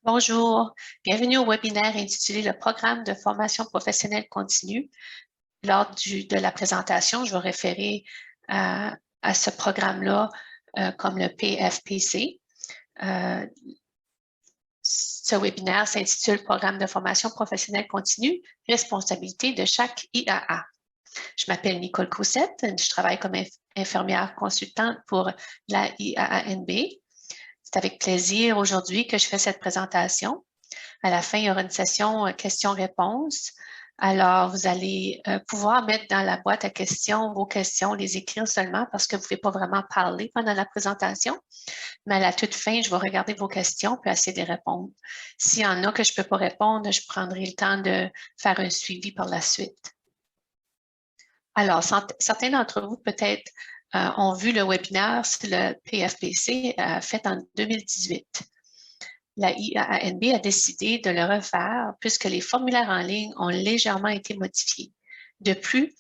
Bonjour, bienvenue au webinaire intitulé Le programme de formation professionnelle continue. Lors de la présentation, je vais référer à ce programme-là comme le PFPC. Ce webinaire s'intitule Programme de formation professionnelle continue, responsabilité de chaque IAA. Je m'appelle Nicole Coussette, je travaille comme infirmière consultante pour la IAANB. C'est avec plaisir aujourd'hui que je fais cette présentation. À la fin, il y aura une session questions-réponses. Alors, vous allez pouvoir mettre dans la boîte à questions vos questions, les écrire seulement parce que vous ne pouvez pas vraiment parler pendant la présentation. Mais à la toute fin, je vais regarder vos questions puis essayer de répondre. S'il y en a que je ne peux pas répondre, je prendrai le temps de faire un suivi par la suite. Alors, certains d'entre vous peut-être ont vu le webinaire sur le PFPC fait en 2018. La IAANB a décidé de le refaire puisque les formulaires en ligne ont légèrement été modifiés. De plus,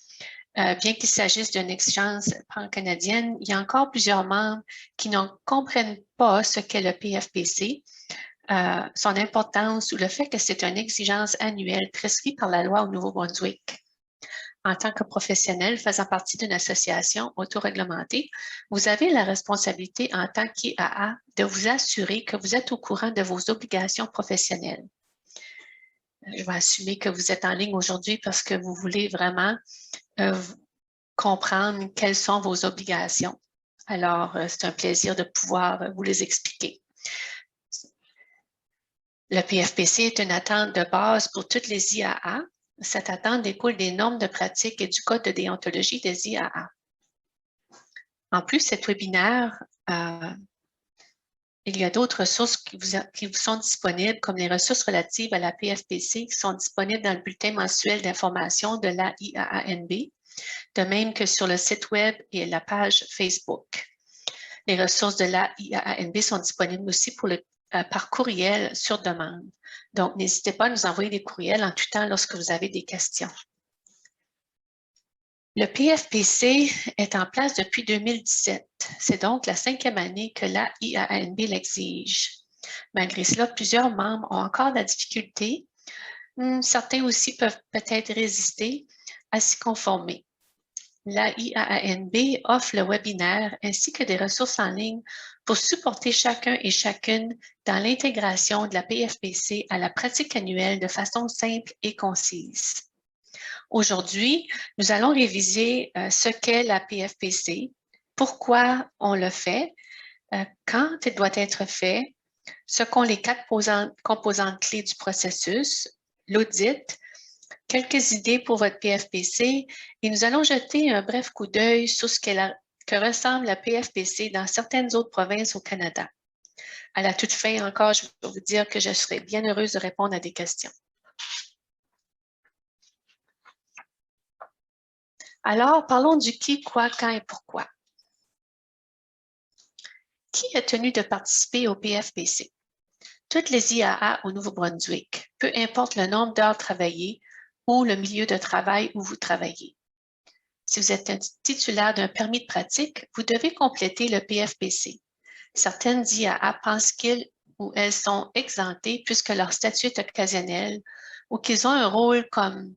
bien qu'il s'agisse d'une exigence pan-canadienne, il y a encore plusieurs membres qui ne comprennent pas ce qu'est le PFPC, son importance ou le fait que c'est une exigence annuelle prescrite par la loi au Nouveau-Brunswick. En tant que professionnel faisant partie d'une association autoréglementée, vous avez la responsabilité en tant qu'IAA de vous assurer que vous êtes au courant de vos obligations professionnelles. Je vais assumer que vous êtes en ligne aujourd'hui parce que vous voulez vraiment comprendre quelles sont vos obligations. Alors, c'est un plaisir de pouvoir vous les expliquer. Le PFPC est une attente de base pour toutes les IAA. Cette attente découle des normes de pratique et du code de déontologie des IAA. En plus, cet webinaire, il y a d'autres ressources qui vous sont disponibles, comme les ressources relatives à la PFPC qui sont disponibles dans le bulletin mensuel d'information de la IAANB, de même que sur le site web et la page Facebook. Les ressources de la IAANB sont disponibles aussi par courriel sur demande. Donc, n'hésitez pas à nous envoyer des courriels en tout temps lorsque vous avez des questions. Le PFPC est en place depuis 2017. C'est donc la 5e année que la IAANB l'exige. Malgré cela, plusieurs membres ont encore de la difficulté. Certains aussi peuvent peut-être résister à s'y conformer. La IAANB offre le webinaire ainsi que des ressources en ligne pour supporter chacun et chacune dans l'intégration de la PFPC à la pratique annuelle de façon simple et concise. Aujourd'hui, nous allons réviser ce qu'est la PFPC, pourquoi on le fait, quand il doit être fait, ce qu'ont les 4 composantes clés du processus, l'audit, quelques idées pour votre PFPC et nous allons jeter un bref coup d'œil sur ce que ressemble la PFPC dans certaines autres provinces au Canada. À la toute fin, encore, je vais vous dire que je serai bien heureuse de répondre à des questions. Alors, parlons du qui, quoi, quand et pourquoi. Qui est tenu de participer au PFPC? Toutes les IAA au Nouveau-Brunswick, peu importe le nombre d'heures travaillées ou le milieu de travail où vous travaillez. Si vous êtes un titulaire d'un permis de pratique, vous devez compléter le PFPC. Certaines IAA pensent qu'ils ou elles sont exemptés puisque leur statut est occasionnel ou qu'ils ont un rôle comme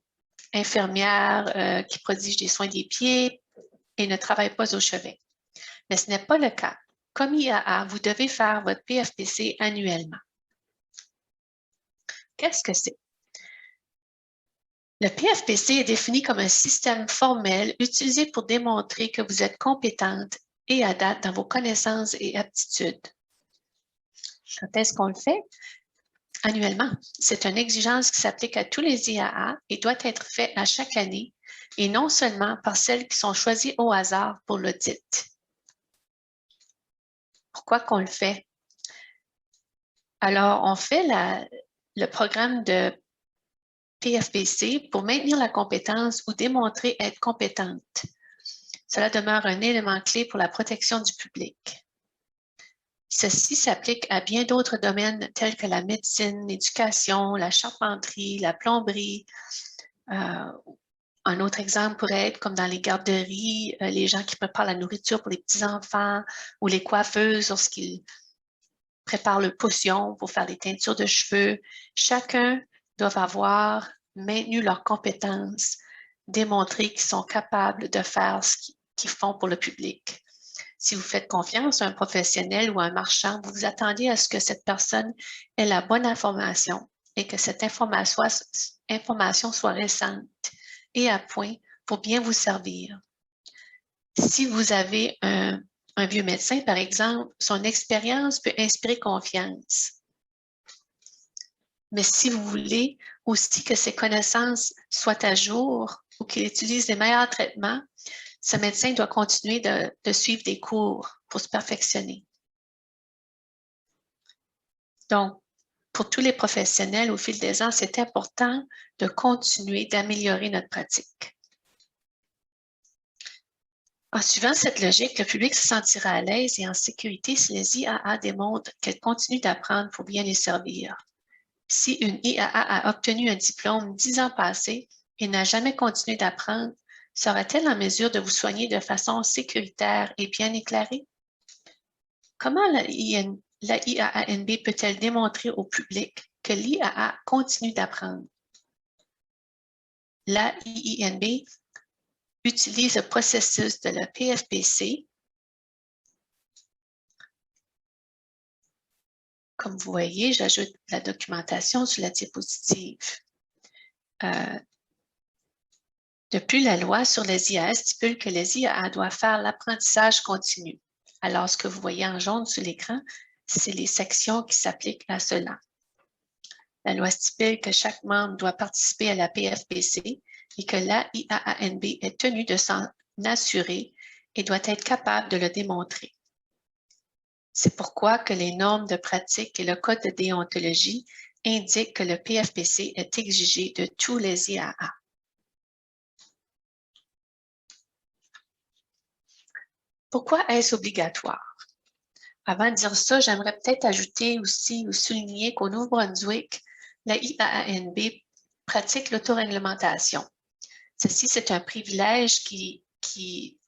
infirmière qui prodige des soins des pieds et ne travaillent pas au chevet. Mais ce n'est pas le cas. Comme IAA, vous devez faire votre PFPC annuellement. Qu'est-ce que c'est? Le PFPC est défini comme un système formel utilisé pour démontrer que vous êtes compétente et à date dans vos connaissances et aptitudes. Quand est-ce qu'on le fait? Annuellement. C'est une exigence qui s'applique à tous les IAA et doit être fait à chaque année et non seulement par celles qui sont choisies au hasard pour l'audit. Pourquoi qu'on le fait? Alors, on fait le programme de PFPC pour maintenir la compétence ou démontrer être compétente. Cela demeure un élément clé pour la protection du public. Ceci s'applique à bien d'autres domaines tels que la médecine, l'éducation, la charpenterie, la plomberie. Un autre exemple pourrait être comme dans les garderies, les gens qui préparent la nourriture pour les petits-enfants ou les coiffeuses lorsqu'ils préparent le potion pour faire des teintures de cheveux. Chacun doit avoir maintenu leurs compétences, démontré qu'ils sont capables de faire ce qu'ils font pour le public. Si vous faites confiance à un professionnel ou à un marchand, vous vous attendez à ce que cette personne ait la bonne information et que cette information soit récente et à point pour bien vous servir. Si vous avez un vieux médecin, par exemple, son expérience peut inspirer confiance. Mais si vous voulez aussi que ses connaissances soient à jour ou qu'il utilise les meilleurs traitements, ce médecin doit continuer de suivre des cours pour se perfectionner. Donc, pour tous les professionnels, au fil des ans, c'est important de continuer d'améliorer notre pratique. En suivant cette logique, le public se sentira à l'aise et en sécurité si les IAA démontrent qu'elles continuent d'apprendre pour bien les servir. Si une IAA a obtenu un diplôme 10 ans passés et n'a jamais continué d'apprendre, sera-t-elle en mesure de vous soigner de façon sécuritaire et bien éclairée? Comment la IAANB peut-elle démontrer au public que l'IAA continue d'apprendre? La IANB utilise le processus de la PFPC. Comme vous voyez, j'ajoute la documentation sur la diapositive. Depuis, la loi sur les IAA stipule que les IAA doivent faire l'apprentissage continu. Alors, ce que vous voyez en jaune sur l'écran, c'est les sections qui s'appliquent à cela. La loi stipule que chaque membre doit participer à la PFPC et que la IAANB est tenue de s'en assurer et doit être capable de le démontrer. C'est pourquoi que les normes de pratique et le code de déontologie indiquent que le PFPC est exigé de tous les IAA. Pourquoi est-ce obligatoire? Avant de dire ça, j'aimerais peut-être ajouter aussi ou souligner qu'au Nouveau-Brunswick, la IAANB pratique l'autoréglementation. Ceci, c'est un privilège qui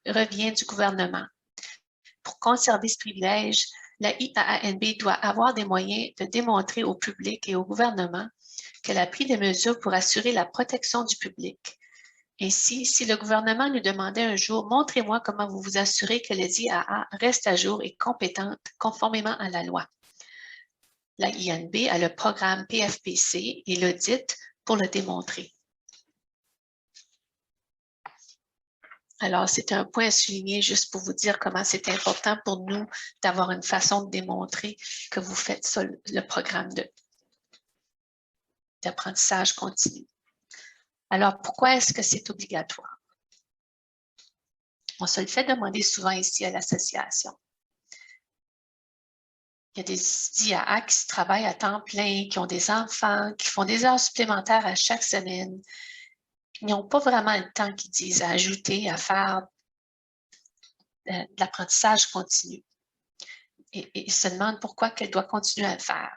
revient du gouvernement. Pour conserver ce privilège, la IAANB doit avoir des moyens de démontrer au public et au gouvernement qu'elle a pris des mesures pour assurer la protection du public. Ainsi, si le gouvernement nous demandait un jour « Montrez-moi comment vous vous assurez que les IAA restent à jour et compétentes conformément à la loi », la IANB a le programme PFPC et l'audit pour le démontrer. Alors, c'est un point à souligner juste pour vous dire comment c'est important pour nous d'avoir une façon de démontrer que vous faites ça, le programme d'apprentissage continu. Alors, pourquoi est-ce que c'est obligatoire? On se le fait demander souvent ici à l'association. Il y a des IAA qui travaillent à temps plein, qui ont des enfants, qui font des heures supplémentaires à chaque semaine. Ils n'ont pas vraiment le temps qu'ils disent à ajouter, à faire de l'apprentissage continu. Et ils se demandent pourquoi qu'elle doit continuer à le faire.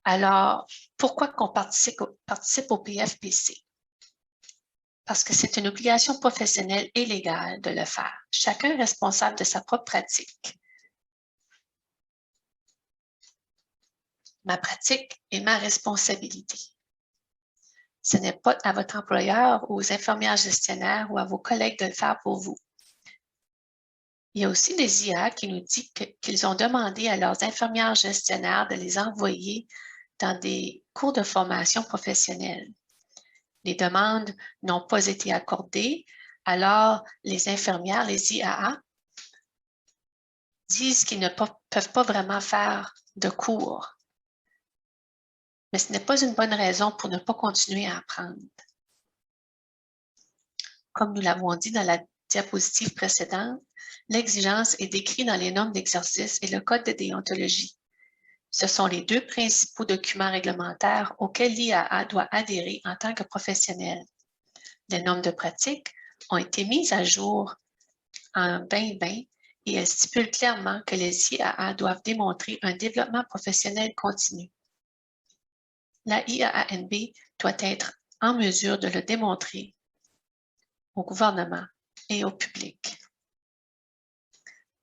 Alors, pourquoi qu'on participe au PFPC? Parce que c'est une obligation professionnelle et légale de le faire. Chacun est responsable de sa propre pratique. Ma pratique est ma responsabilité. Ce n'est pas à votre employeur, aux infirmières gestionnaires ou à vos collègues de le faire pour vous. Il y a aussi des IA qui nous disent qu'ils ont demandé à leurs infirmières gestionnaires de les envoyer dans des cours de formation professionnelle. Les demandes n'ont pas été accordées, alors les infirmières, les IAA, disent qu'ils ne peuvent pas vraiment faire de cours. Mais ce n'est pas une bonne raison pour ne pas continuer à apprendre. Comme nous l'avons dit dans la diapositive précédente, l'exigence est décrite dans les normes d'exercice et le code de déontologie. Ce sont les deux principaux documents réglementaires auxquels l'IAA doit adhérer en tant que professionnel. Les normes de pratique ont été mises à jour en 2020 et elles stipulent clairement que les IAA doivent démontrer un développement professionnel continu. La IAANB doit être en mesure de le démontrer au gouvernement et au public.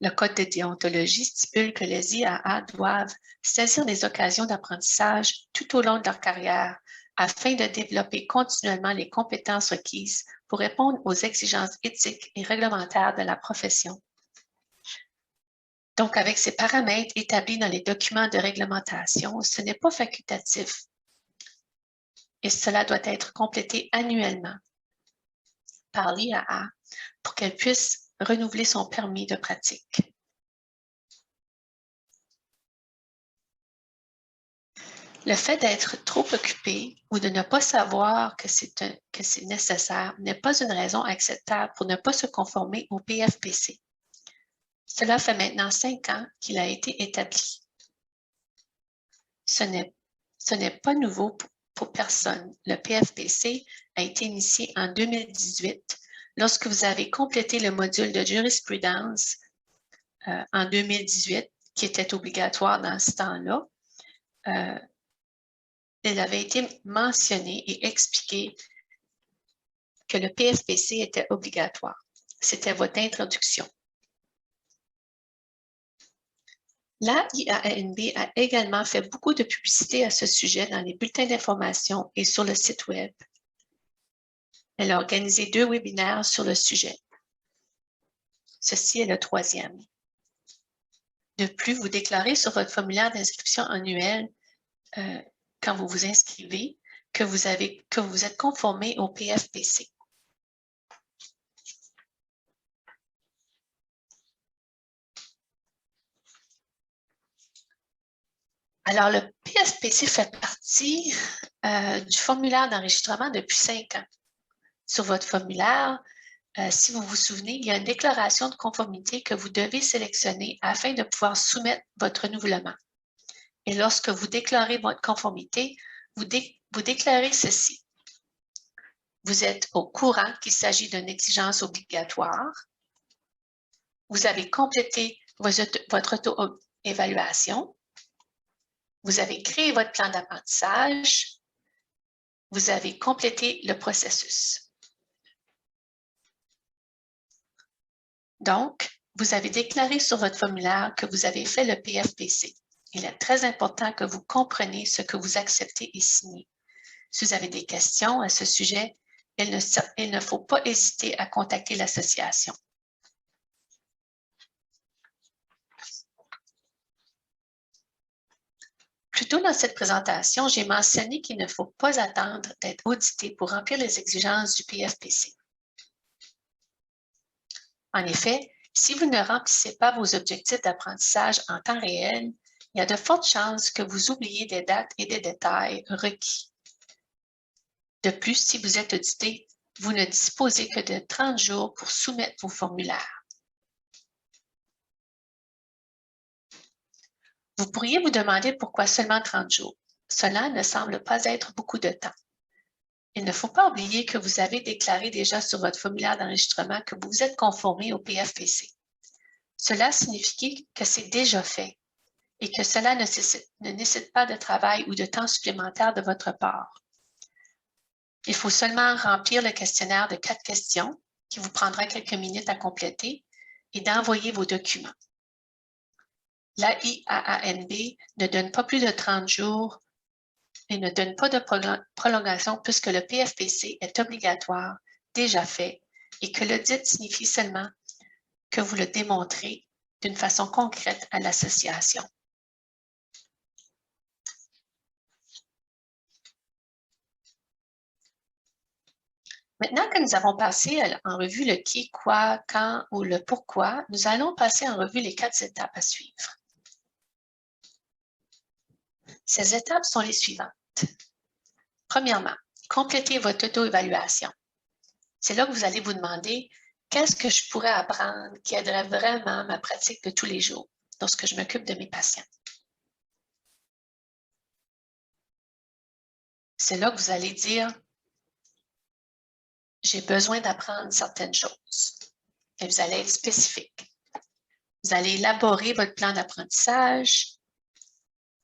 Le Code de déontologie stipule que les IAA doivent saisir des occasions d'apprentissage tout au long de leur carrière afin de développer continuellement les compétences requises pour répondre aux exigences éthiques et réglementaires de la profession. Donc, avec ces paramètres établis dans les documents de réglementation, ce n'est pas facultatif et cela doit être complété annuellement par l'IAA pour qu'elle puisse renouveler son permis de pratique. Le fait d'être trop occupé ou de ne pas savoir que c'est nécessaire n'est pas une raison acceptable pour ne pas se conformer au PFPC. Cela fait maintenant 5 ans qu'il a été établi. Ce n'est pas nouveau pour personne. Le PFPC a été initié en 2018 lorsque vous avez complété le module de jurisprudence en 2018, qui était obligatoire dans ce temps-là. Il avait été mentionné et expliqué que le PFPC était obligatoire. C'était votre introduction. La IANB a également fait beaucoup de publicité à ce sujet dans les bulletins d'information et sur le site Web. Elle a organisé 2 webinaires sur le sujet. Ceci est le 3e. De plus, vous déclarez sur votre formulaire d'inscription annuel, quand vous vous inscrivez, que vous êtes conformé au PFPC. Alors, le PFPC fait partie du formulaire d'enregistrement depuis 5 ans. Sur votre formulaire, si vous vous souvenez, il y a une déclaration de conformité que vous devez sélectionner afin de pouvoir soumettre votre renouvellement. Et lorsque vous déclarez votre conformité, vous déclarez ceci. Vous êtes au courant qu'il s'agit d'une exigence obligatoire. Vous avez complété votre auto-évaluation. Vous avez créé votre plan d'apprentissage. Vous avez complété le processus. Donc, vous avez déclaré sur votre formulaire que vous avez fait le PFPC. Il est très important que vous compreniez ce que vous acceptez et signez. Si vous avez des questions à ce sujet, il ne faut pas hésiter à contacter l'association. Plus tôt dans cette présentation, j'ai mentionné qu'il ne faut pas attendre d'être audité pour remplir les exigences du PFPC. En effet, si vous ne remplissez pas vos objectifs d'apprentissage en temps réel, il y a de fortes chances que vous oubliez des dates et des détails requis. De plus, si vous êtes audité, vous ne disposez que de 30 jours pour soumettre vos formulaires. Vous pourriez vous demander pourquoi seulement 30 jours. Cela ne semble pas être beaucoup de temps. Il ne faut pas oublier que vous avez déclaré déjà sur votre formulaire d'enregistrement que vous vous êtes conformé au PFPC. Cela signifie que c'est déjà fait et que cela ne nécessite pas de travail ou de temps supplémentaire de votre part. Il faut seulement remplir le questionnaire de 4 questions qui vous prendra quelques minutes à compléter et d'envoyer vos documents. La IAANB ne donne pas plus de 30 jours et ne donne pas de prolongation puisque le PFPC est obligatoire, déjà fait, et que l'audit signifie seulement que vous le démontrez d'une façon concrète à l'association. Maintenant que nous avons passé en revue le qui, quoi, quand ou le pourquoi, nous allons passer en revue les 4 étapes à suivre. Ces étapes sont les suivantes. Premièrement, complétez votre auto-évaluation. C'est là que vous allez vous demander qu'est-ce que je pourrais apprendre qui aiderait vraiment ma pratique de tous les jours lorsque je m'occupe de mes patients. C'est là que vous allez dire j'ai besoin d'apprendre certaines choses. Et vous allez être spécifique. Vous allez élaborer votre plan d'apprentissage.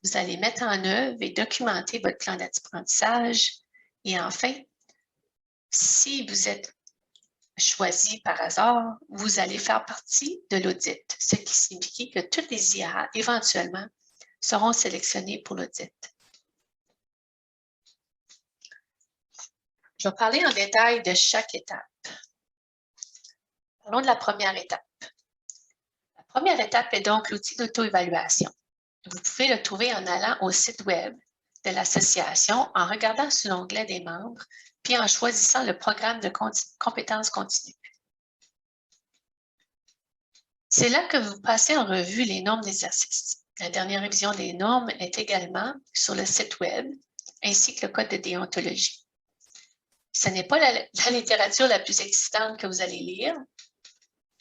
Vous allez mettre en œuvre et documenter votre plan d'apprentissage. Et enfin, si vous êtes choisi par hasard, vous allez faire partie de l'audit, ce qui signifie que toutes les IA, éventuellement, seront sélectionnées pour l'audit. Je vais parler en détail de chaque étape. Parlons de la première étape. La première étape est donc l'outil d'auto-évaluation. Vous pouvez le trouver en allant au site web de l'association, en regardant sur l'onglet des membres, puis en choisissant le programme de compétences continues. C'est là que vous passez en revue les normes d'exercice. La dernière révision des normes est également sur le site web, ainsi que le code de déontologie. Ce n'est pas la littérature la plus excitante que vous allez lire,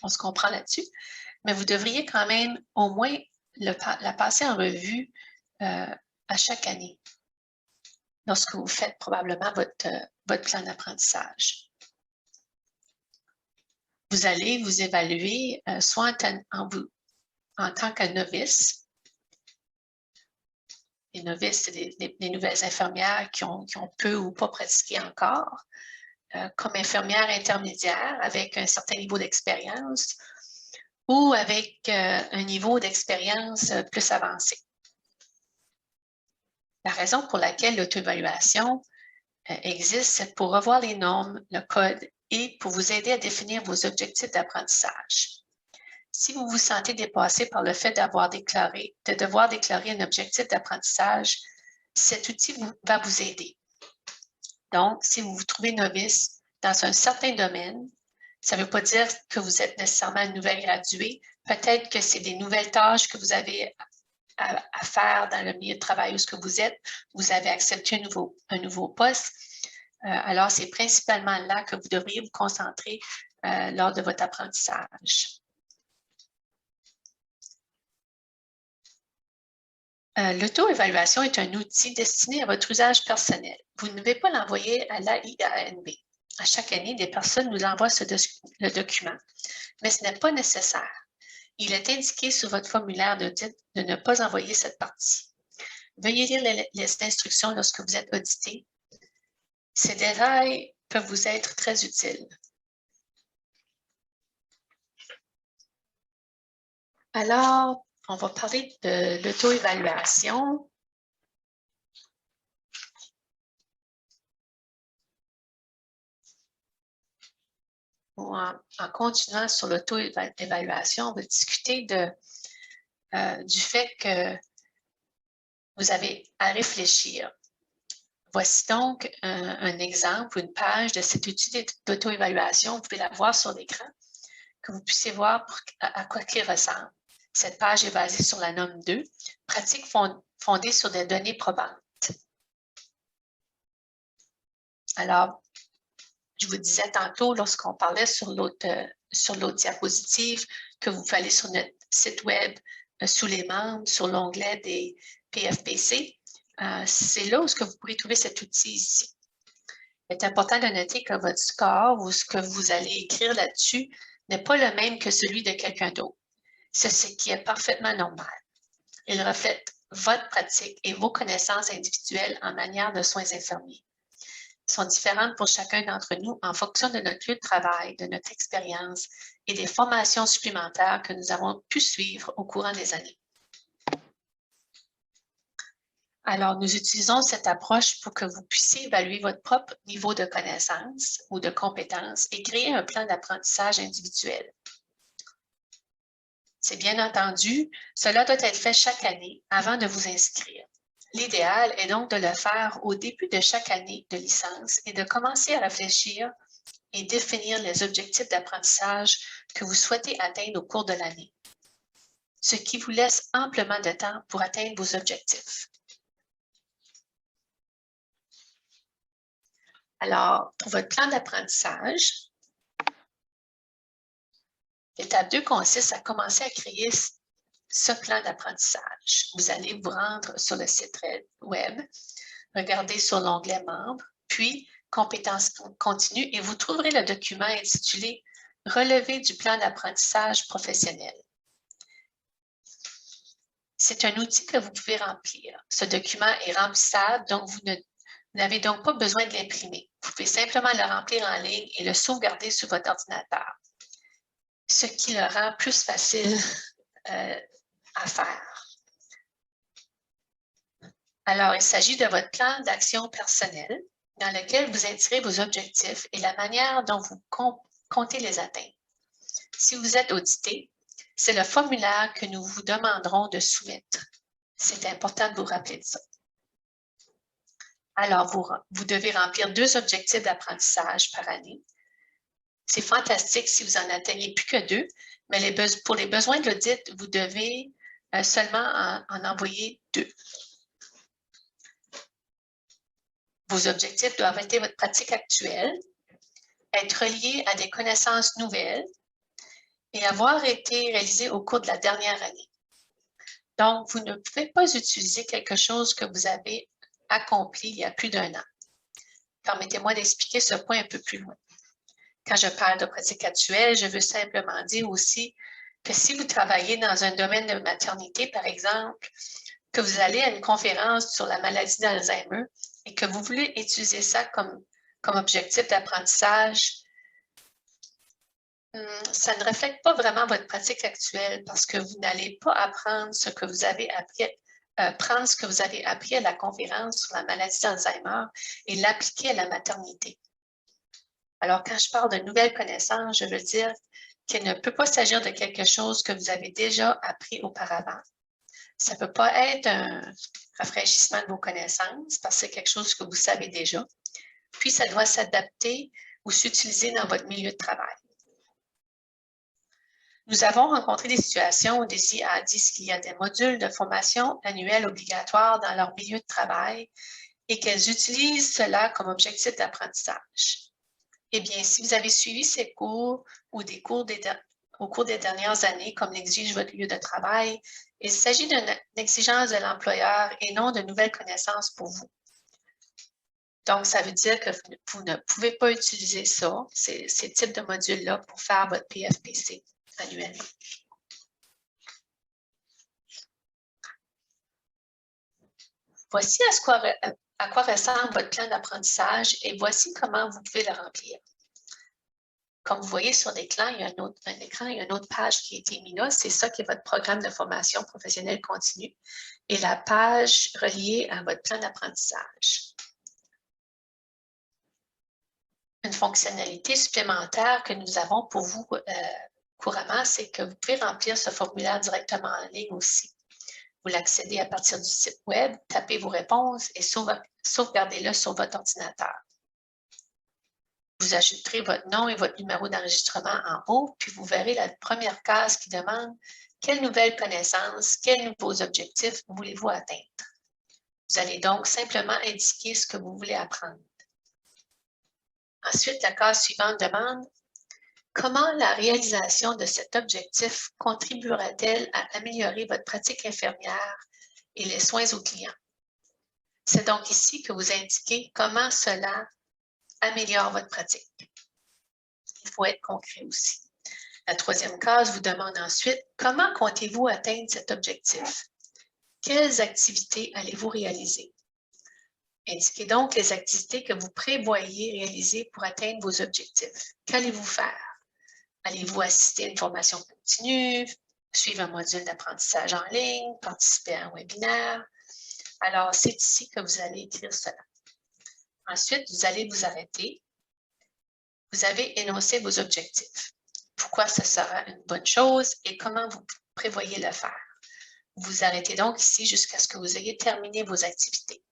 on se comprend là-dessus, mais vous devriez quand même au moins la passer en revue à chaque année, lorsque vous faites probablement votre plan d'apprentissage. Vous allez vous évaluer soit en tant que novice. Les novices, c'est les nouvelles infirmières qui ont peu ou pas pratiqué encore, comme infirmière intermédiaire avec un certain niveau d'expérience ou avec un niveau d'expérience plus avancé. La raison pour laquelle l'auto-évaluation existe, c'est pour revoir les normes, le code et pour vous aider à définir vos objectifs d'apprentissage. Si vous vous sentez dépassé par le fait de devoir déclarer un objectif d'apprentissage, cet outil va vous aider. Donc, si vous vous trouvez novice dans un certain domaine, ça ne veut pas dire que vous êtes nécessairement une nouvelle graduée. Peut-être que c'est des nouvelles tâches que vous avez à faire dans le milieu de travail où ce que vous êtes. Vous avez accepté un nouveau poste. Alors, c'est principalement là que vous devriez vous concentrer lors de votre apprentissage. L'auto-évaluation est un outil destiné à votre usage personnel. Vous ne devez pas l'envoyer à l'AIANB. À chaque année, des personnes nous envoient le document, mais ce n'est pas nécessaire. Il est indiqué sur votre formulaire d'audit de ne pas envoyer cette partie. Veuillez lire les instructions lorsque vous êtes audité. Ces détails peuvent vous être très utiles. Alors, on va parler de l'auto-évaluation. En continuant sur l'auto-évaluation, on va discuter du fait que vous avez à réfléchir. Voici donc un exemple ou une page de cet outil d'auto-évaluation. Vous pouvez la voir sur l'écran, que vous puissiez voir à quoi il ressemble. Cette page est basée sur la norme 2, pratique fondée sur des données probantes. Alors, je vous disais tantôt, lorsqu'on parlait sur l'autre diapositive, que vous pouvez aller sur notre site web sous les membres, sur l'onglet des PFPC. C'est là où vous pourrez trouver cet outil ici. Il est important de noter que votre score ou ce que vous allez écrire là-dessus n'est pas le même que celui de quelqu'un d'autre. C'est ce qui est parfaitement normal. Il reflète votre pratique et vos connaissances individuelles en matière de soins infirmiers. Elles sont différentes pour chacun d'entre nous en fonction de notre lieu de travail, de notre expérience et des formations supplémentaires que nous avons pu suivre au courant des années. Alors, nous utilisons cette approche pour que vous puissiez évaluer votre propre niveau de connaissance ou de compétence et créer un plan d'apprentissage individuel. C'est bien entendu, cela doit être fait chaque année avant de vous inscrire. L'idéal est donc de le faire au début de chaque année de licence et de commencer à réfléchir et définir les objectifs d'apprentissage que vous souhaitez atteindre au cours de l'année, ce qui vous laisse amplement de temps pour atteindre vos objectifs. Alors, pour votre plan d'apprentissage, l'étape 2 consiste à commencer à créer ce plan d'apprentissage. Vous allez vous rendre sur le site web, regarder sur l'onglet Membres, puis Compétences continues et vous trouverez le document intitulé « Relevé du plan d'apprentissage professionnel ». C'est un outil que vous pouvez remplir. Ce document est remplissable, donc vous n'avez donc pas besoin de l'imprimer. Vous pouvez simplement le remplir en ligne et le sauvegarder sur votre ordinateur, ce qui le rend plus facile à faire. Alors, il s'agit de votre plan d'action personnel dans lequel vous insérez vos objectifs et la manière dont vous comptez les atteindre. Si vous êtes audité, c'est le formulaire que nous vous demanderons de soumettre. C'est important de vous rappeler de ça. Alors, vous devez remplir 2 objectifs d'apprentissage par année. C'est fantastique si vous en atteignez plus que 2, mais pour les besoins de l'audit, vous devez seulement en envoyer 2. Vos objectifs doivent être votre pratique actuelle, être reliés à des connaissances nouvelles et avoir été réalisés au cours de la dernière année. Donc, vous ne pouvez pas utiliser quelque chose que vous avez accompli il y a plus d'1 an. Permettez-moi d'expliquer ce point un peu plus loin. Quand je parle de pratique actuelle, je veux simplement dire aussi que si vous travaillez dans un domaine de maternité, par exemple, que vous allez à une conférence sur la maladie d'Alzheimer et que vous voulez utiliser ça comme objectif d'apprentissage, ça ne reflète pas vraiment votre pratique actuelle parce que vous n'allez pas apprendre ce que vous avez appris, prendre ce que vous avez appris à la conférence sur la maladie d'Alzheimer et l'appliquer à la maternité. Alors, quand je parle de nouvelles connaissances, je veux dire qu'il ne peut pas s'agir de quelque chose que vous avez déjà appris auparavant. Ça ne peut pas être un rafraîchissement de vos connaissances parce que c'est quelque chose que vous savez déjà. Puis, ça doit s'adapter ou s'utiliser dans votre milieu de travail. Nous avons rencontré des situations où des IA disent qu'il y a des modules de formation annuels obligatoires dans leur milieu de travail et qu'elles utilisent cela comme objectif d'apprentissage. Eh bien, si vous avez suivi ces cours ou des cours au cours des dernières années, comme l'exige votre lieu de travail, il s'agit d'une exigence de l'employeur et non de nouvelles connaissances pour vous. Donc, ça veut dire que vous ne pouvez pas utiliser ça, ces types de modules-là, pour faire votre PFPC annuellement. Voici à quoi ressemble votre plan d'apprentissage et voici comment vous pouvez le remplir. Comme vous voyez sur l'écran, il y a une autre page qui a été mise là. C'est ça qui est votre programme de formation professionnelle continue et la page reliée à votre plan d'apprentissage. Une fonctionnalité supplémentaire que nous avons pour vous couramment, c'est que vous pouvez remplir ce formulaire directement en ligne aussi. Vous l'accédez à partir du site web, tapez vos réponses et sauvegardez-le sur votre ordinateur. Vous ajouterez votre nom et votre numéro d'enregistrement en haut, puis vous verrez la première case qui demande « Quelles nouvelles connaissances, quels nouveaux objectifs voulez-vous atteindre? » Vous allez donc simplement indiquer ce que vous voulez apprendre. Ensuite, la case suivante demande « Comment la réalisation de cet objectif contribuera-t-elle à améliorer votre pratique infirmière et les soins aux clients? » C'est donc ici que vous indiquez comment cela améliore votre pratique. Il faut être concret aussi. La troisième case vous demande ensuite comment comptez-vous atteindre cet objectif? Quelles activités allez-vous réaliser? Indiquez donc les activités que vous prévoyez réaliser pour atteindre vos objectifs. Qu'allez-vous faire? Allez-vous assister à une formation continue, suivre un module d'apprentissage en ligne, participer à un webinaire? Alors, c'est ici que vous allez écrire cela. Ensuite, vous allez vous arrêter. Vous avez énoncé vos objectifs. Pourquoi ce sera une bonne chose et comment vous prévoyez le faire. Vous arrêtez donc ici jusqu'à ce que vous ayez terminé vos activités.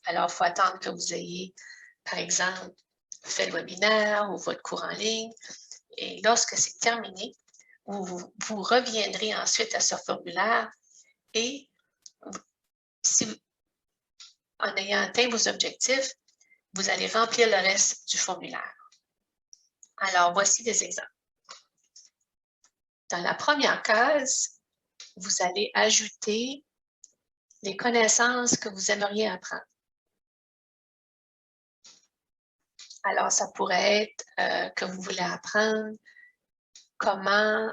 Alors, il faut attendre que vous ayez, par exemple, fait le webinaire ou votre cours en ligne. Et lorsque c'est terminé, vous reviendrez ensuite à ce formulaire et en ayant atteint vos objectifs, vous allez remplir le reste du formulaire. Alors, voici des exemples. Dans la première case, vous allez ajouter les connaissances que vous aimeriez apprendre. Alors, ça pourrait être que vous voulez apprendre comment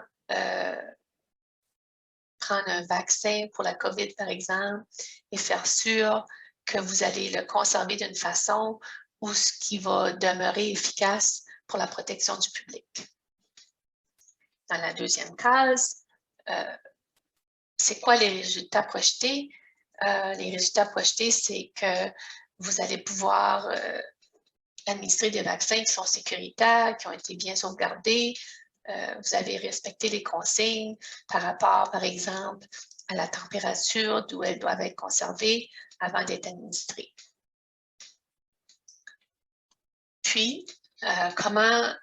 prendre un vaccin pour la COVID, par exemple, et faire sûr que vous allez le conserver d'une façon ou ce qui va demeurer efficace pour la protection du public. Dans la deuxième case, c'est quoi les résultats projetés? Les résultats projetés, c'est que vous allez pouvoir administrer des vaccins qui sont sécuritaires, qui ont été bien sauvegardés. Vous avez respecté les consignes par rapport, par exemple, à la température d'où elles doivent être conservées avant d'être administrées. Puis, comment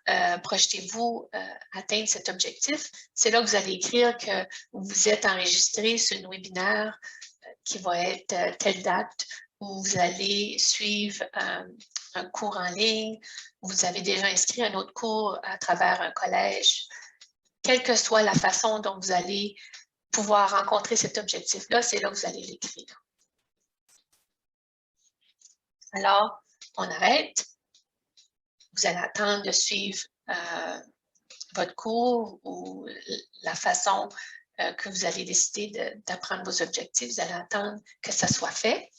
projetez-vous atteindre cet objectif? C'est là que vous allez écrire que vous êtes enregistré sur un webinaire qui va être telle date, où vous allez suivre un cours en ligne, vous avez déjà inscrit un autre cours à travers un collège. Quelle que soit la façon dont vous allez pouvoir rencontrer cet objectif-là, c'est là que vous allez l'écrire. Alors, on arrête. Vous allez attendre de suivre votre cours ou la façon que vous allez décider d'apprendre vos objectifs. Vous allez attendre que ça soit fait.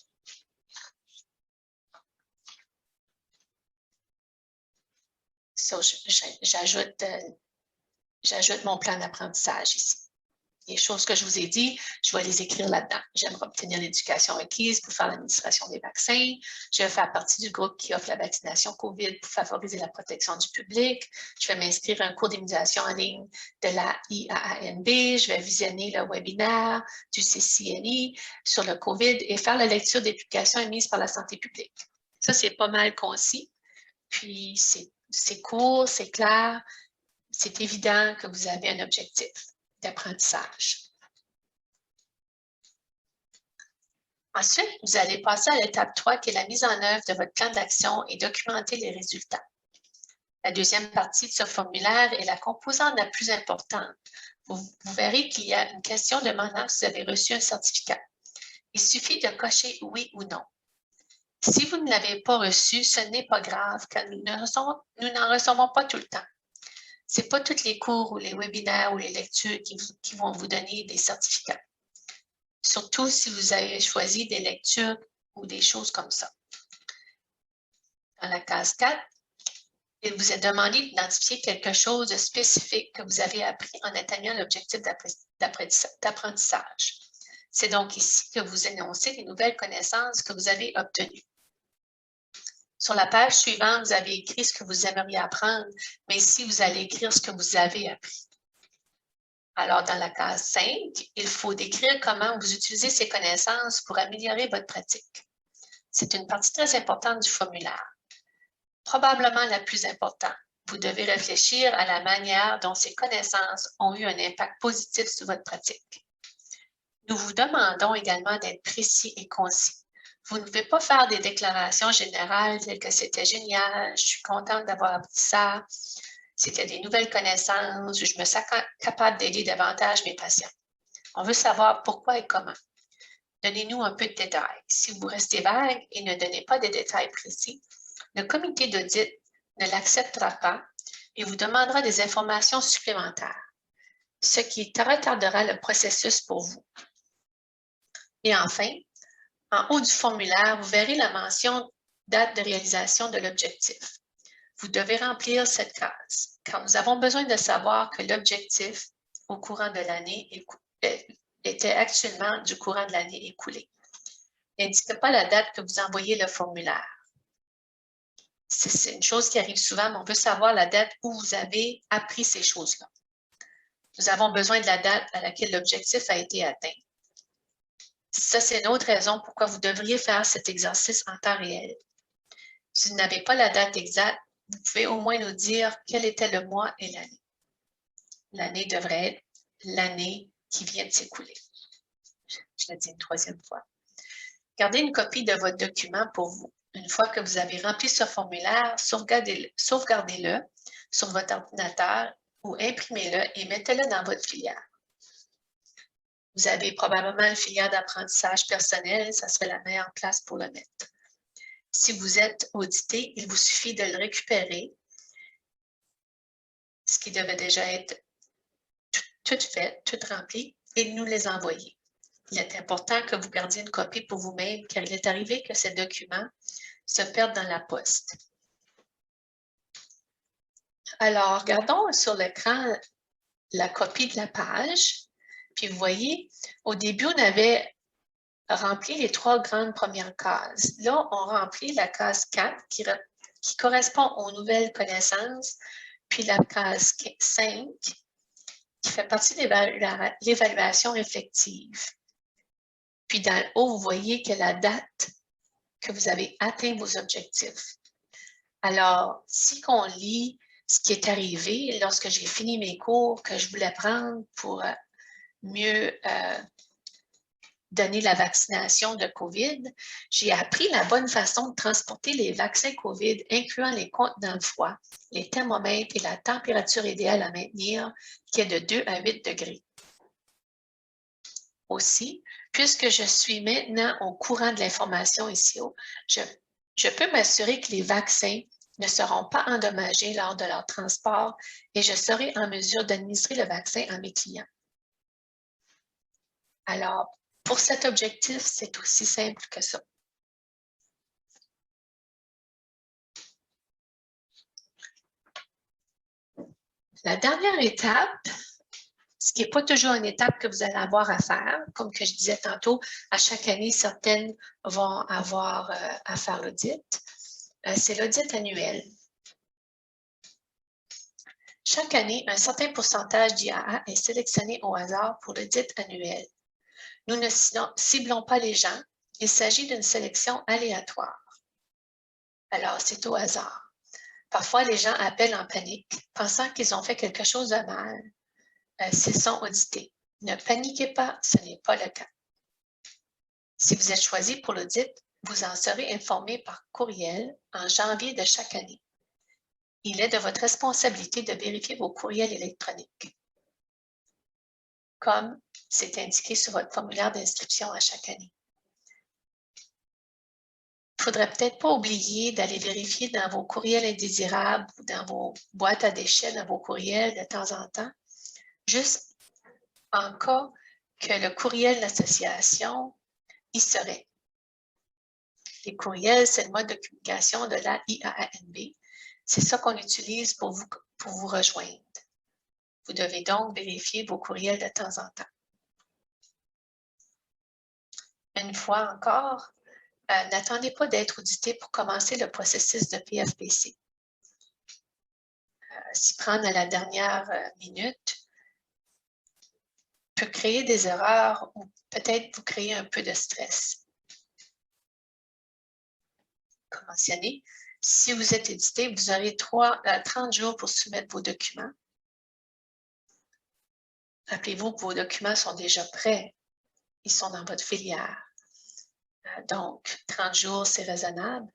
So, j'ajoute mon plan d'apprentissage ici. Les choses que je vous ai dit, je vais les écrire là-dedans. J'aimerais obtenir l'éducation requise pour faire l'administration des vaccins. Je vais faire partie du groupe qui offre la vaccination COVID pour favoriser la protection du public. Je vais m'inscrire à un cours d'immunisation en ligne de la IAANB. Je vais visionner le webinaire du CCNI sur le COVID et faire la lecture des publications émises par la santé publique. Ça, c'est pas mal concis. Puis, c'est court, c'est clair. C'est évident que vous avez un objectif d'apprentissage. Ensuite, vous allez passer à l'étape 3, qui est la mise en œuvre de votre plan d'action et documenter les résultats. La deuxième partie de ce formulaire est la composante la plus importante. Vous verrez qu'il y a une question demandant si vous avez reçu un certificat. Il suffit de cocher oui ou non. Si vous ne l'avez pas reçu, ce n'est pas grave, car nous n'en recevons pas tout le temps. Ce n'est pas tous les cours ou les webinaires ou les lectures qui vont vous donner des certificats. Surtout si vous avez choisi des lectures ou des choses comme ça. Dans la case 4, il vous est demandé d'identifier quelque chose de spécifique que vous avez appris en atteignant l'objectif d'apprentissage. C'est donc ici que vous énoncez les nouvelles connaissances que vous avez obtenues. Sur la page suivante, vous avez écrit ce que vous aimeriez apprendre, mais ici, vous allez écrire ce que vous avez appris. Alors, dans la case 5, il faut décrire comment vous utilisez ces connaissances pour améliorer votre pratique. C'est une partie très importante du formulaire. Probablement la plus importante. Vous devez réfléchir à la manière dont ces connaissances ont eu un impact positif sur votre pratique. Nous vous demandons également d'être précis et concis. Vous ne pouvez pas faire des déclarations générales telles que c'était génial, je suis contente d'avoir appris ça, c'était des nouvelles connaissances, je me sens capable d'aider davantage mes patients. On veut savoir pourquoi et comment. Donnez-nous un peu de détails. Si vous restez vague et ne donnez pas de détails précis, le comité d'audit ne l'acceptera pas et vous demandera des informations supplémentaires, ce qui retardera le processus pour vous. Et enfin, en haut du formulaire, vous verrez la mention « Date de réalisation de l'objectif ». Vous devez remplir cette case, car nous avons besoin de savoir que l'objectif au courant de l'année était actuellement du courant de l'année écoulée. N'indiquez pas la date que vous envoyez le formulaire. C'est une chose qui arrive souvent, mais on veut savoir la date où vous avez appris ces choses-là. Nous avons besoin de la date à laquelle l'objectif a été atteint. Ça, c'est une autre raison pourquoi vous devriez faire cet exercice en temps réel. Si vous n'avez pas la date exacte, vous pouvez au moins nous dire quel était le mois et l'année. L'année devrait être l'année qui vient de s'écouler. Je le dis une troisième fois. Gardez une copie de votre document pour vous. Une fois que vous avez rempli ce formulaire, sauvegardez-le sur votre ordinateur ou imprimez-le et mettez-le dans votre filière. Vous avez probablement une filière d'apprentissage personnel, ça serait la meilleure place pour le mettre. Si vous êtes audité, il vous suffit de le récupérer, ce qui devait déjà être tout fait, tout rempli, et de nous les envoyer. il est important que vous gardiez une copie pour vous-même, car il est arrivé que ces documents se perdent dans la poste. Alors, regardons sur l'écran la copie de la page. Puis vous voyez, au début, on avait rempli les 3 grandes premières cases. Là, on remplit la case 4 qui correspond aux nouvelles connaissances, puis la case 5 qui fait partie de l'évaluation réflexive. Puis dans le haut, vous voyez que la date que vous avez atteint vos objectifs. Alors, si on lit ce qui est arrivé lorsque j'ai fini mes cours que je voulais prendre pour mieux donner la vaccination de COVID, j'ai appris la bonne façon de transporter les vaccins COVID, incluant les contenants froids, les thermomètres et la température idéale à maintenir, qui est de 2 à 8 degrés. Aussi, puisque je suis maintenant au courant de l'information ici, je peux m'assurer que les vaccins ne seront pas endommagés lors de leur transport et je serai en mesure d'administrer le vaccin à mes clients. Alors, pour cet objectif, c'est aussi simple que ça. La dernière étape, ce qui n'est pas toujours une étape que vous allez avoir à faire, comme que je disais tantôt, à chaque année, certaines vont avoir à faire l'audit, c'est l'audit annuel. Chaque année, un certain pourcentage d'IAA est sélectionné au hasard pour l'audit annuel. Nous ne ciblons pas les gens, il s'agit d'une sélection aléatoire. Alors, c'est au hasard. Parfois, les gens appellent en panique, pensant qu'ils ont fait quelque chose de mal s'ils sont audités. Ne paniquez pas, ce n'est pas le cas. Si vous êtes choisi pour l'audit, vous en serez informé par courriel en janvier de chaque année. Il est de votre responsabilité de vérifier vos courriels électroniques, comme c'est indiqué sur votre formulaire d'inscription à chaque année. Il ne faudrait peut-être pas oublier d'aller vérifier dans vos courriels indésirables ou dans vos boîtes à déchets, dans vos courriels de temps en temps, juste en cas que le courriel de l'association y serait. Les courriels, c'est le mode de communication de la IAANB. C'est ça qu'on utilise pour vous rejoindre. Vous devez donc vérifier vos courriels de temps en temps. Une fois encore, n'attendez pas d'être audité pour commencer le processus de PFPC. S'y prendre à la dernière minute peut créer des erreurs ou peut-être vous créer un peu de stress. Comme mentionné, si vous êtes édité, vous aurez 30 jours pour soumettre vos documents. Rappelez-vous que vos documents sont déjà prêts. Ils sont dans votre filière. Donc, 30 jours, c'est raisonnable.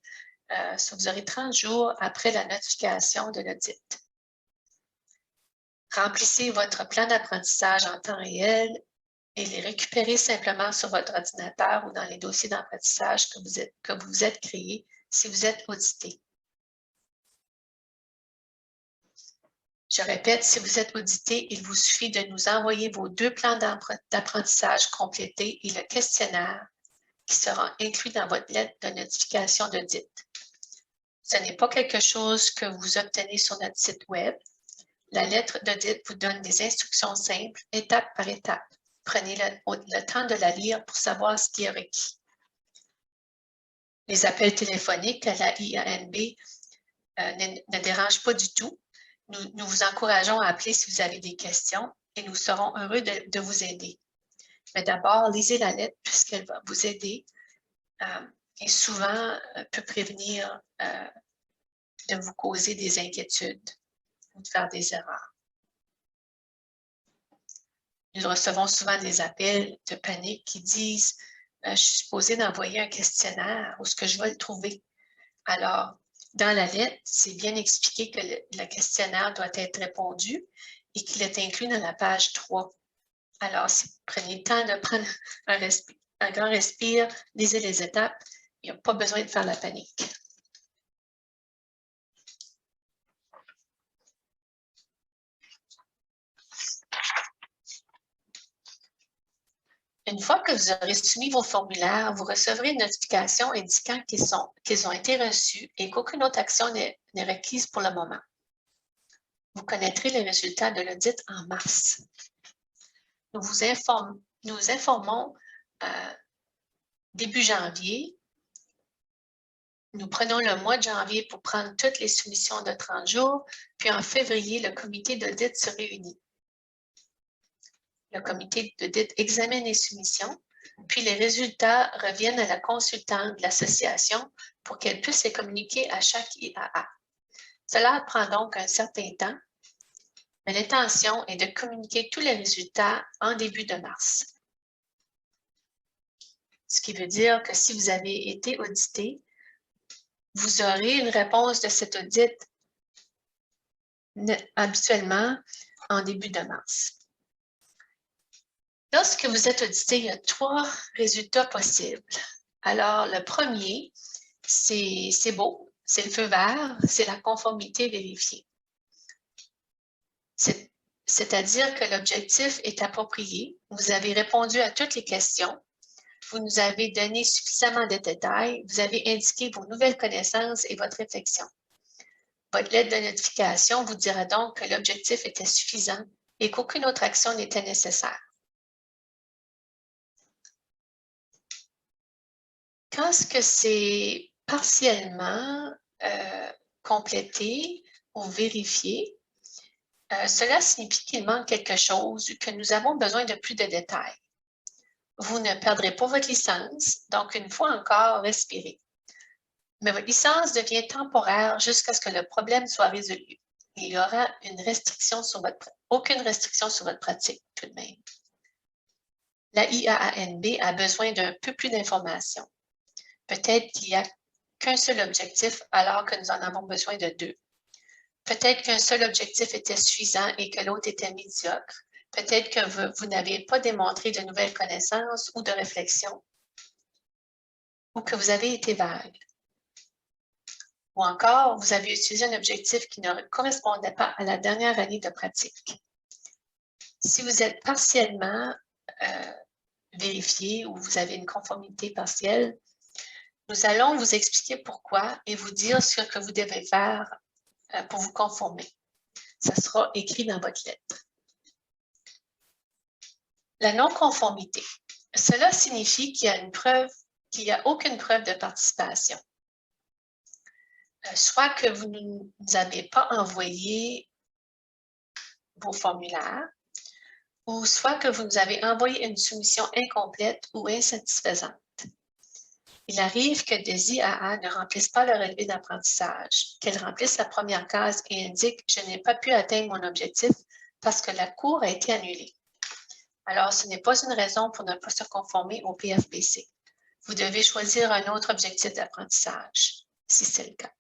Vous aurez 30 jours après la notification de l'audit. Remplissez votre plan d'apprentissage en temps réel et les récupérez simplement sur votre ordinateur ou dans les dossiers d'apprentissage que vous êtes créés si vous êtes audité. Je répète, si vous êtes audité, il vous suffit de nous envoyer vos 2 plans d'apprentissage complétés et le questionnaire qui sera inclus dans votre lettre de notification d'audit. Ce n'est pas quelque chose que vous obtenez sur notre site Web. La lettre d'audit vous donne des instructions simples, étape par étape. Prenez le temps de la lire pour savoir ce qui est requis. Les appels téléphoniques à la IANB ne dérangent pas du tout. Nous vous encourageons à appeler si vous avez des questions et nous serons heureux de vous aider. Mais d'abord, lisez la lettre puisqu'elle va vous aider et souvent peut prévenir de vous causer des inquiétudes ou de faire des erreurs. Nous recevons souvent des appels de panique qui disent je suis supposée d'envoyer un questionnaire, où est-ce que je vais le trouver? Alors, dans la lettre, c'est bien expliqué que le questionnaire doit être répondu et qu'il est inclus dans la page 3. Alors, si vous prenez le temps de prendre un grand respire, lisez les étapes, il n'y a pas besoin de faire la panique. Une fois que vous aurez soumis vos formulaires, vous recevrez une notification indiquant qu'ils ont été reçus et qu'aucune autre action n'est requise pour le moment. Vous connaîtrez les résultats de l'audit en mars. Nous vous informons début janvier. Nous prenons le mois de janvier pour prendre toutes les soumissions de 30 jours, puis en février, le comité d'audit se réunit. Le comité d'audit examine les soumissions, puis les résultats reviennent à la consultante de l'association pour qu'elle puisse les communiquer à chaque IAA. Cela prend donc un certain temps, mais l'intention est de communiquer tous les résultats en début de mars. Ce qui veut dire que si vous avez été audité, vous aurez une réponse de cet audit habituellement en début de mars. Lorsque vous êtes audité, il y a 3 résultats possibles. Alors, le premier, c'est beau, c'est le feu vert, c'est la conformité vérifiée. C'est-à-dire que l'objectif est approprié, vous avez répondu à toutes les questions, vous nous avez donné suffisamment de détails, vous avez indiqué vos nouvelles connaissances et votre réflexion. Votre lettre de notification vous dira donc que l'objectif était suffisant et qu'aucune autre action n'était nécessaire. Quand est-ce que c'est partiellement complété ou vérifié, cela signifie qu'il manque quelque chose, que nous avons besoin de plus de détails. Vous ne perdrez pas votre licence, donc une fois encore, respirez. Mais votre licence devient temporaire jusqu'à ce que le problème soit résolu. Il y aura aucune restriction sur votre pratique tout de même. La IAANB a besoin d'un peu plus d'informations. Peut-être qu'il n'y a qu'un seul objectif alors que nous en avons besoin de 2. Peut-être qu'un seul objectif était suffisant et que l'autre était médiocre. Peut-être que vous n'avez pas démontré de nouvelles connaissances ou de réflexion, ou que vous avez été vague. Ou encore, vous avez utilisé un objectif qui ne correspondait pas à la dernière année de pratique. Si vous êtes partiellement vérifié ou vous avez une conformité partielle, nous allons vous expliquer pourquoi et vous dire ce que vous devez faire pour vous conformer. Ça sera écrit dans votre lettre. La non-conformité. Cela signifie qu'il n'y a aucune preuve de participation. Soit que vous ne nous avez pas envoyé vos formulaires, ou soit que vous nous avez envoyé une soumission incomplète ou insatisfaisante. Il arrive que des IAA ne remplissent pas leur relevé d'apprentissage, qu'elles remplissent la première case et indiquent « Je n'ai pas pu atteindre mon objectif parce que la cour a été annulée ». Alors, ce n'est pas une raison pour ne pas se conformer au PFPC. Vous devez choisir un autre objectif d'apprentissage, si c'est le cas.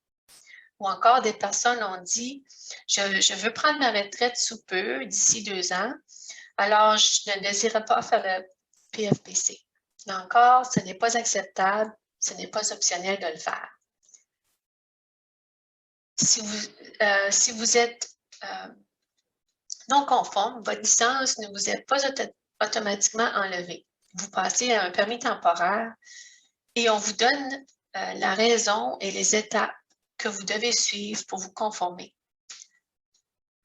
Ou encore, des personnes ont dit « Je veux prendre ma retraite sous peu, d'ici 2 ans, alors je ne désirais pas faire le PFPC ». Là encore, ce n'est pas acceptable, ce n'est pas optionnel de le faire. Si vous êtes non conforme, votre licence ne vous est pas automatiquement enlevée. Vous passez à un permis temporaire et on vous donne la raison et les étapes que vous devez suivre pour vous conformer.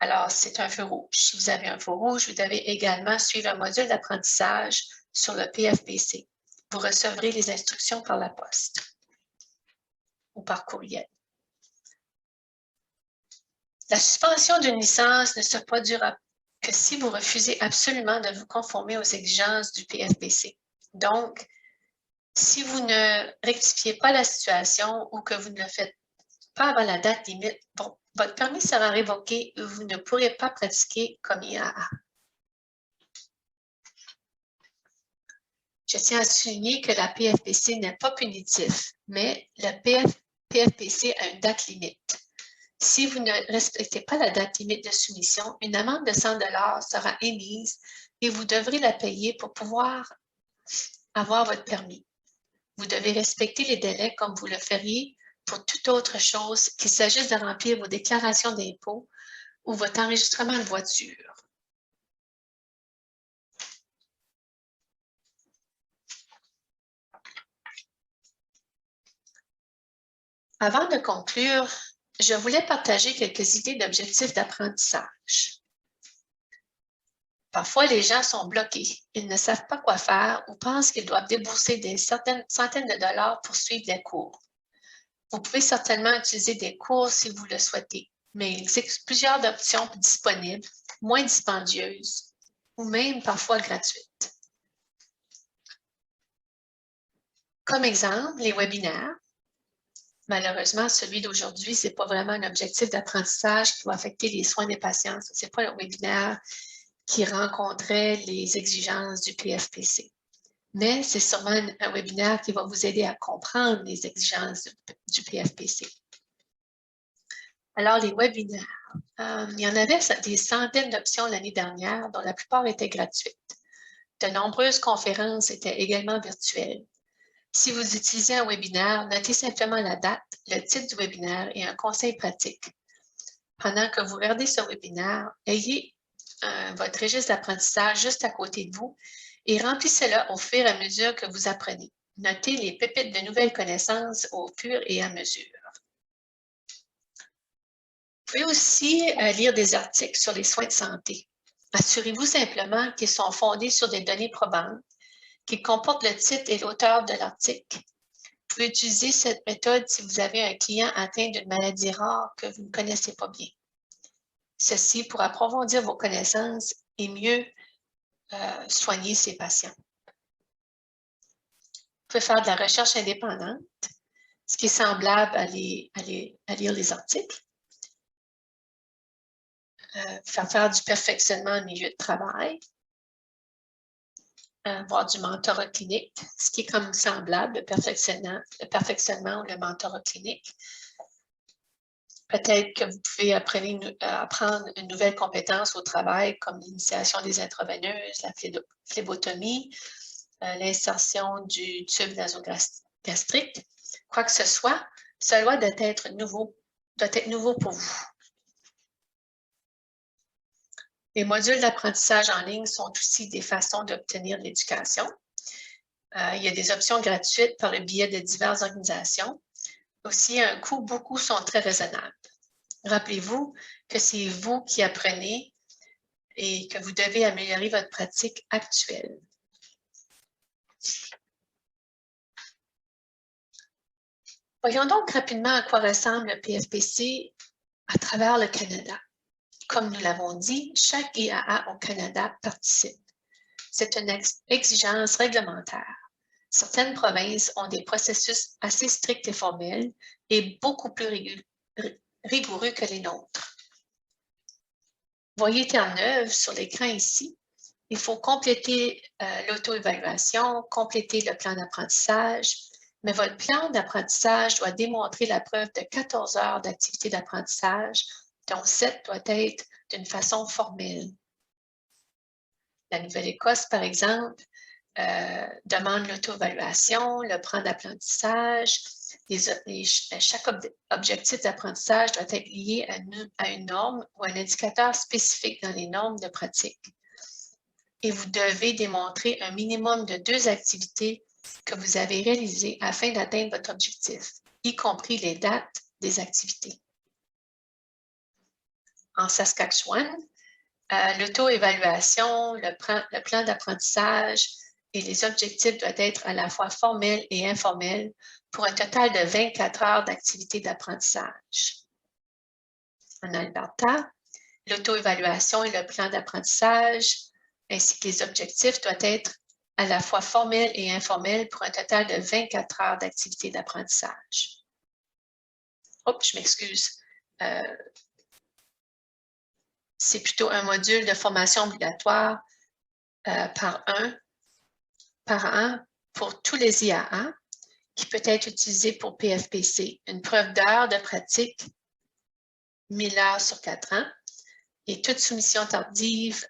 Alors, c'est un feu rouge. Si vous avez un feu rouge, vous devez également suivre un module d'apprentissage sur le PFPC. Vous recevrez les instructions par la poste ou par courriel. La suspension d'une licence ne se produira que si vous refusez absolument de vous conformer aux exigences du PFPC. Donc, si vous ne rectifiez pas la situation ou que vous ne le faites pas avant la date limite, bon, votre permis sera révoqué et vous ne pourrez pas pratiquer comme IAA. Je tiens à souligner que la PFPC n'est pas punitif, mais le PFPC a une date limite. Si vous ne respectez pas la date limite de soumission, une amende de 100 $ sera émise et vous devrez la payer pour pouvoir avoir votre permis. Vous devez respecter les délais comme vous le feriez pour toute autre chose, qu'il s'agisse de remplir vos déclarations d'impôts ou votre enregistrement de voiture. Avant de conclure, je voulais partager quelques idées d'objectifs d'apprentissage. Parfois, les gens sont bloqués, ils ne savent pas quoi faire ou pensent qu'ils doivent débourser des centaines de dollars pour suivre des cours. Vous pouvez certainement utiliser des cours si vous le souhaitez, mais il existe plusieurs options disponibles, moins dispendieuses ou même parfois gratuites. Comme exemple, les webinaires. Malheureusement, celui d'aujourd'hui, ce n'est pas vraiment un objectif d'apprentissage qui va affecter les soins des patients. Ce n'est pas un webinaire qui rencontrait les exigences du PFPC. Mais c'est sûrement un webinaire qui va vous aider à comprendre les exigences du PFPC. Alors, les webinaires. Il y en avait des centaines d'options l'année dernière, dont la plupart étaient gratuites. De nombreuses conférences étaient également virtuelles. Si vous utilisez un webinaire, notez simplement la date, le titre du webinaire et un conseil pratique. Pendant que vous regardez ce webinaire, ayez votre registre d'apprentissage juste à côté de vous et remplissez-le au fur et à mesure que vous apprenez. Notez les pépites de nouvelles connaissances au fur et à mesure. Vous pouvez aussi lire des articles sur les soins de santé. Assurez-vous simplement qu'ils sont fondés sur des données probantes, qu'ils comportent le titre et l'auteur de l'article. Vous pouvez utiliser cette méthode si vous avez un client atteint d'une maladie rare que vous ne connaissez pas bien. Ceci pour approfondir vos connaissances et mieux soigner ses patients. Vous pouvez faire de la recherche indépendante, ce qui est semblable à lire les articles. Faire du perfectionnement en milieu de travail. Voir du mentorat clinique, ce qui est comme semblable, le perfectionnement ou le mentorat clinique. Peut-être que vous pouvez apprendre une nouvelle compétence au travail, comme l'initiation des intraveineuses, la phlébotomie, l'insertion du tube nasogastrique. Quoi que ce soit, cela doit être nouveau pour vous. Les modules d'apprentissage en ligne sont aussi des façons d'obtenir de l'éducation. Il y a des options gratuites par le biais de diverses organisations. Aussi, à un coût, beaucoup sont très raisonnables. Rappelez-vous que c'est vous qui apprenez et que vous devez améliorer votre pratique actuelle. Voyons donc rapidement à quoi ressemble le PFPC à travers le Canada. Comme nous l'avons dit, chaque IAA au Canada participe. C'est une exigence réglementaire. Certaines provinces ont des processus assez stricts et formels et beaucoup plus rigoureux que les nôtres. Voyez Terre-Neuve sur l'écran ici. Il faut compléter l'auto-évaluation, compléter le plan d'apprentissage, mais votre plan d'apprentissage doit démontrer la preuve de 14 heures d'activité d'apprentissage, dont 7 doit être d'une façon formelle. La Nouvelle-Écosse, par exemple, demande l'auto-évaluation, le plan d'apprentissage. Chaque objectif d'apprentissage doit être lié à une norme ou un indicateur spécifique dans les normes de pratique. Et vous devez démontrer un minimum de 2 activités que vous avez réalisées afin d'atteindre votre objectif, y compris les dates des activités. En Saskatchewan, l'auto-évaluation, le plan d'apprentissage et les objectifs doivent être à la fois formels et informels pour un total de 24 heures d'activité d'apprentissage. En Alberta, l'auto-évaluation et le plan d'apprentissage ainsi que les objectifs doivent être à la fois formels et informels pour un total de 24 heures d'activité d'apprentissage. Oups, je m'excuse. C'est plutôt un module de formation obligatoire par an pour tous les IAA qui peut être utilisé pour PFPC. Une preuve d'heures de pratique, 1000 heures sur 4 ans. Et toute soumission tardive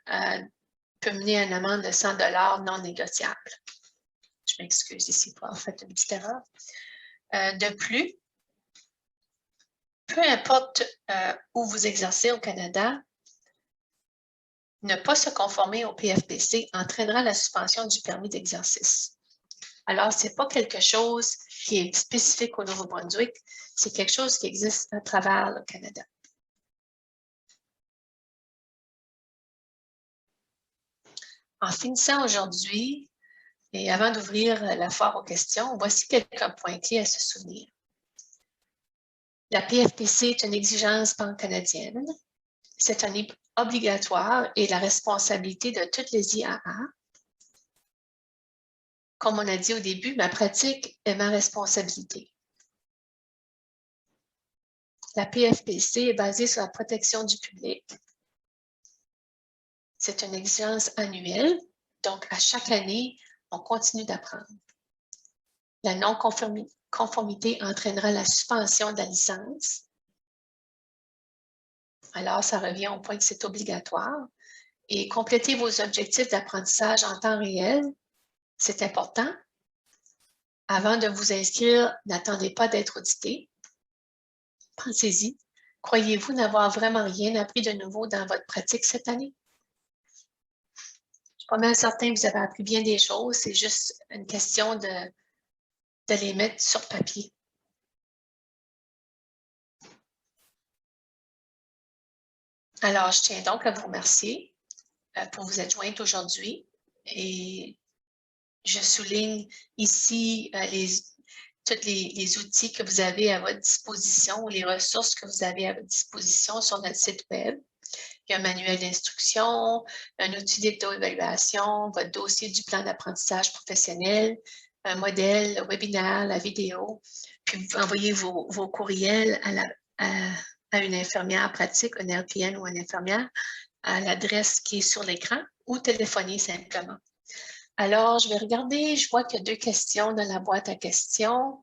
peut mener à une amende de 100 $ non négociable. Je m'excuse ici pour avoir fait une petite erreur. De plus, peu importe où vous exercez au Canada, ne pas se conformer au PFPC entraînera la suspension du permis d'exercice. Alors, ce n'est pas quelque chose qui est spécifique au Nouveau-Brunswick, c'est quelque chose qui existe à travers le Canada. En finissant aujourd'hui, et avant d'ouvrir la foire aux questions, voici quelques points clés à se souvenir. La PFPC est une exigence pan-canadienne. C'est un obligatoire et la responsabilité de toutes les IAA. Comme on a dit au début, ma pratique est ma responsabilité. La PFPC est basée sur la protection du public. C'est une exigence annuelle, donc à chaque année, on continue d'apprendre. La non-conformité entraînera la suspension de la licence. Alors, ça revient au point que c'est obligatoire. Et compléter vos objectifs d'apprentissage en temps réel, c'est important. Avant de vous inscrire, n'attendez pas d'être audité. Pensez-y. Croyez-vous n'avoir vraiment rien appris de nouveau dans votre pratique cette année? Je suis pas mal certain que vous avez appris bien des choses. C'est juste une question de les mettre sur papier. Alors, je tiens donc à vous remercier pour vous être jointe aujourd'hui. Et je souligne ici tous les outils que vous avez à votre disposition ou les ressources que vous avez à votre disposition sur notre site web. Il y a un manuel d'instruction, un outil d'auto-évaluation, votre dossier du plan d'apprentissage professionnel, un modèle, le webinaire, la vidéo, puis vous pouvez envoyer vos courriels à une infirmière pratique, une LPN ou une infirmière, à l'adresse qui est sur l'écran ou téléphoner simplement. Alors, je vais regarder, je vois qu'il y a 2 questions dans la boîte à questions.